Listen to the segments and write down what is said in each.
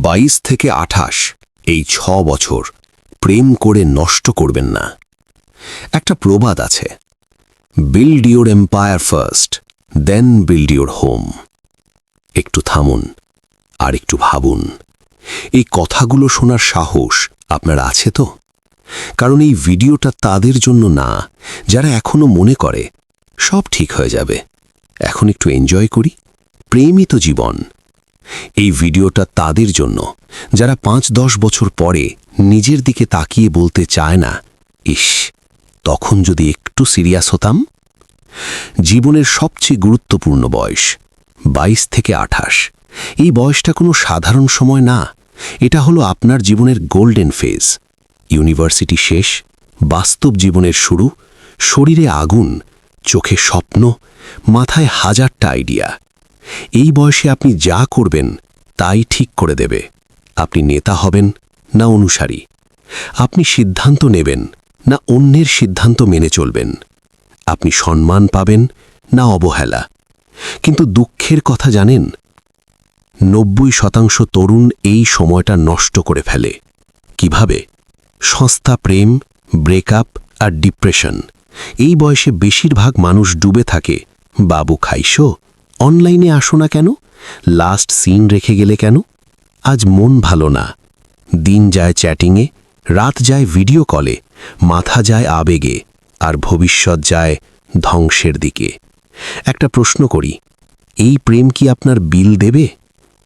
22 থেকে 28 এই 6 বছর প্রেম করে নষ্ট করবেন না। একটা প্রবাদ আছে, build your empire first, then build your home. একটু থামুন আর একটু ভাবুন, এই কথাগুলো শোনার সাহস আপনার আছে তো? কারণ এই ভিডিওটা তাদের জন্য না যারা এখনো মনে করে সব ঠিক হয়ে যাবে, এখন একটু এনজয় করি, প্রেমই তো জীবন। এই ভিডিওটা তাদের জন্য যারা 5-10 বছর পরে নিজের দিকে তাকিয়ে বলতে চায় না, ইস, তখন যদি একটু সিরিয়াস হতাম। জীবনের সবচেয়ে গুরুত্বপূর্ণ বয়স 22 থেকে 28। এই বয়সটা কোনো সাধারণ সময় না, এটা হলো আপনার জীবনের গোল্ডেন ফেজ। ইউনিভার্সিটি শেষ, বাস্তব জীবনের শুরু, শরীরে আগুন, চোখে স্বপ্ন, মাথায় হাজারটা আইডিয়া। এই বয়সে আপনি যা করবেন তাই ঠিক করে দেবে। আপনি নেতা হবেন না অনুসারী, আপনি সিদ্ধান্ত নেবেন না অন্যের সিদ্ধান্ত মেনে চলবেন, আপনি সম্মান পাবেন না অবহেলা। কিন্তু দুঃখের কথা জানেন, 90% তরুণ এই সময়টা নষ্ট করে ফেলে। কিভাবে? সস্তা প্রেম, ব্রেকআপ আর ডিপ্রেশন। এই বয়সে বেশিরভাগ মানুষ ডুবে থাকে, বাবু খাইছো, অনলাইনে আসো না কেন, লাস্ট সিন রেখে গেলে কেন, আজ মন ভালো না। দিন যায় চ্যাটিংয়ে, রাত যায় ভিডিও কলে, মাথা যায় আবেগে, আর ভবিষ্যৎ যায় ধ্বংসের দিকে। একটা প্রশ্ন করি, এই প্রেম কি আপনার বিল দেবে?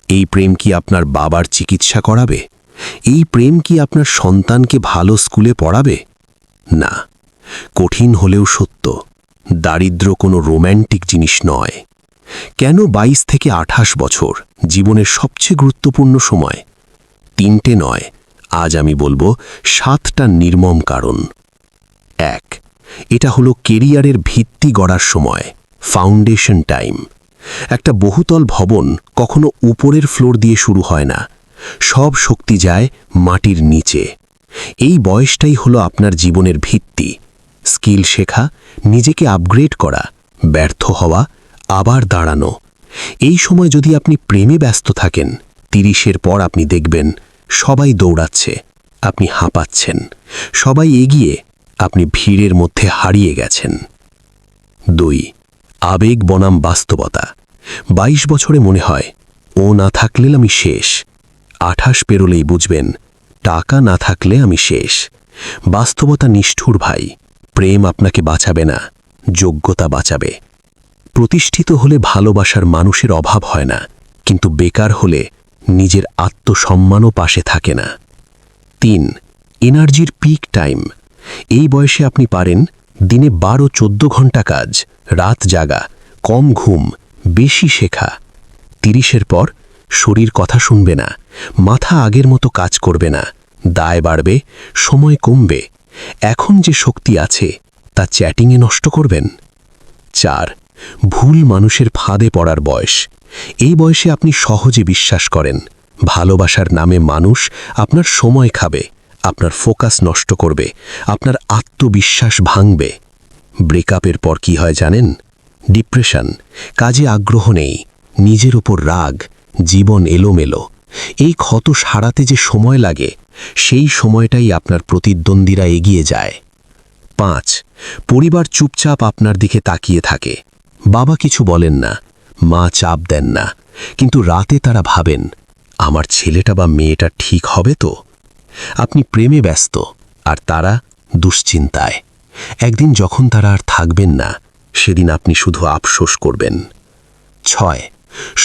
এই প্রেম কি আপনার বাবার চিকিৎসা করাবে? এই প্রেম কি আপনার সন্তানকে ভালো স্কুলে পড়াবে? না। কঠিন হলেও সত্য, দারিদ্র্য কোনো রোম্যান্টিক জিনিস নয়। কেন 22 থেকে 28 বছর জীবনের সবচেয়ে গুরুত্বপূর্ণ সময়? 3টে নয়, আজ আমি বলবো 7টা নির্মম কারণ। 1, এটা হলো কেরিয়ারের ভিত্তি গড়ার সময়, ফাউন্ডেশন টাইম। একটা বহুতল ভবন কখনো উপরের ফ্লোর দিয়ে শুরু হয় না, সব শক্তি যায় মাটির নিচে। এই বয়সটাই হলো আপনার জীবনের ভিত্তি। স্কিল শেখা, নিজেকে আপগ্রেড করা, ব্যর্থ হওয়া, আবার দাঁড়ানো। এই সময় যদি আপনি প্রেমে ব্যস্ত থাকেন, 30-এর পর আপনি দেখবেন সবাই দৌড়াচ্ছে, আপনি হাঁপাচ্ছেন, সবাই এগিয়ে, আপনি ভিড়ের মধ্যে হারিয়ে গেছেন। 2, আবেগ বনাম বাস্তবতা। 22 বছরে মনে হয় ও না থাকলে আমি শেষ। 28 পেরোলেই বুঝবেন টাকা না থাকলে আমি শেষ। বাস্তবতা নিষ্ঠুর ভাই, প্রেম আপনাকে বাঁচাবে না, যোগ্যতা বাঁচাবে। প্রতিষ্ঠিত হলে ভালোবাসার মানুষের অভাব হয় না, কিন্তু বেকার হলে নিজের আত্মসম্মানও পাশে থাকে না। 3, এনার্জির পিক টাইম। এই বয়সে আপনি পারেন দিনে 12-14 ঘন্টা কাজ, রাত জাগা, কম ঘুম, বেশি শেখা। 30-এর পর শরীর কথা শুনবে না, মাথা আগের মতো কাজ করবে না, দায় বাড়বে, সময় কমবে। এখন যে শক্তি আছে তা চ্যাটিংয়ে নষ্ট করবেন। 4, ভুল মানুষের ফাঁদে পড়ার বয়স। এই বয়সে আপনি সহজে বিশ্বাস করেন, ভালোবাসার নামে মানুষ আপনার সময় খাবে, আপনার ফোকাস নষ্ট করবে, আপনার আত্মবিশ্বাস ভাঙবে। ব্রেকআপের পর কি হয় জানেন? ডিপ্রেশন, কাজে আগ্রহ নেই, নিজের ওপর রাগ, জীবন এলোমেলো। এই ক্ষত সারাতে যে সময় লাগে, সেই সময়টাই আপনার প্রতিদ্বন্দ্বীরা এগিয়ে যায়। 5, পরিবার চুপচাপ আপনার দিকে তাকিয়ে থাকে। বাবা কিছু বলেন না, মা চাপ দেন না, কিন্তু রাতে তারা ভাবেন, আমার ছেলেটা বা মেয়েটা ঠিক হবে তো? আপনি প্রেমে ব্যস্ত আর তারা দুশ্চিন্তায়। একদিন যখন তারা আর থাকবেন না, সেদিন আপনি শুধু আফসোস করবেন। 6,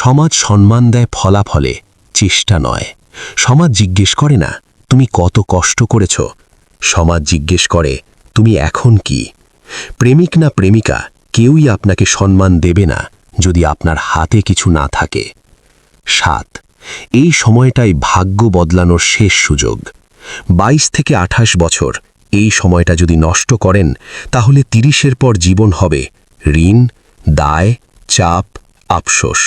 সমাজ সম্মান দেয় ফলাফলে, চেষ্টা নয়। সমাজ জিজ্ঞেস করে না তুমি কত কষ্ট করেছ, সমাজ জিজ্ঞেস করে তুমি এখন কি। প্রেমিক না প্রেমিকা, কেউই আপনাকে সম্মান দেবে না যদি আপনার হাতে কিছু না থাকে। 7, এই সময়টাই ভাগ্য বদলানোর শেষ সুযোগ। 22 থেকে 28 বছর এই সময়টা যদি নষ্ট করেন, তাহলে 30-এর পর জীবন হবে ঋণ, দায়, চাপ, আফসোস।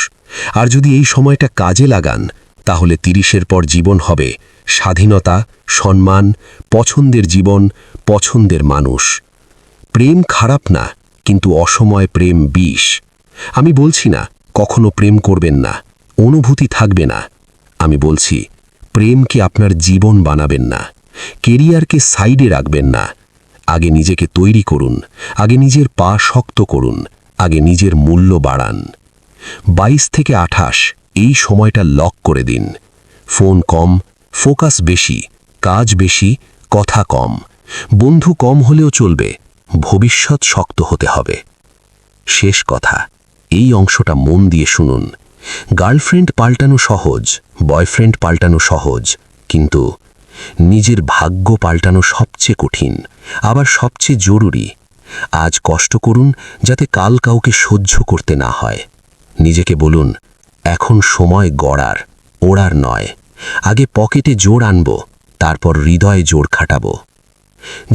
আর যদি এই সময়টা কাজে লাগান, তাহলে 30-এর পর জীবন হবে স্বাধীনতা, সম্মান, পছন্দের জীবন, পছন্দের মানুষ। প্রেম খারাপ না, কিন্তু অসময় প্রেম বিষ। আমি বলছি না কখনো প্রেম করবেন না, অনুভূতি থাকবে না। আমি বলছি প্রেমকে আপনার জীবন বানাবেন না, কেরিয়ারকে সাইডে রাখবেন না। আগে নিজেকে তৈরি করুন, আগে নিজের পা শক্ত করুন, আগে নিজের মূল্য বাড়ান। 22 থেকে 28 এই সময়টা লক করে দিন। ফোন কম, ফোকাস বেশি, কাজ বেশি, কথা কম। বন্ধু কম হলেও চলবে, ভবিষ্যৎ শক্ত হতে হবে। শেষ কথা, এই অংশটা মন দিয়ে শুনুন। গার্লফ্রেন্ড পাল্টানো সহজ, বয়ফ্রেন্ড পাল্টানো সহজ, কিন্তু নিজের ভাগ্য পাল্টানো সবচেয়ে কঠিন, আবার সবচেয়ে জরুরি। আজ কষ্ট করুন যাতে কাল কাউকে সহ্য করতে না হয়। নিজেকে বলুন, এখন সময় গড়ার, ওড়ার নয়। আগে পকেটে জোর আনব, তারপর হৃদয়ে জোর খাটাবো।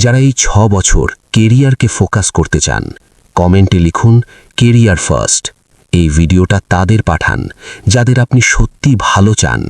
যারা এই 6 বছর কেরিয়ারকে ফোকাস করতে চান, কমেন্টে লিখুন কেরিয়ার ফার্স্ট। এই ভিডিওটা তাদের পাঠান যাদের আপনি সত্যি ভালো চান।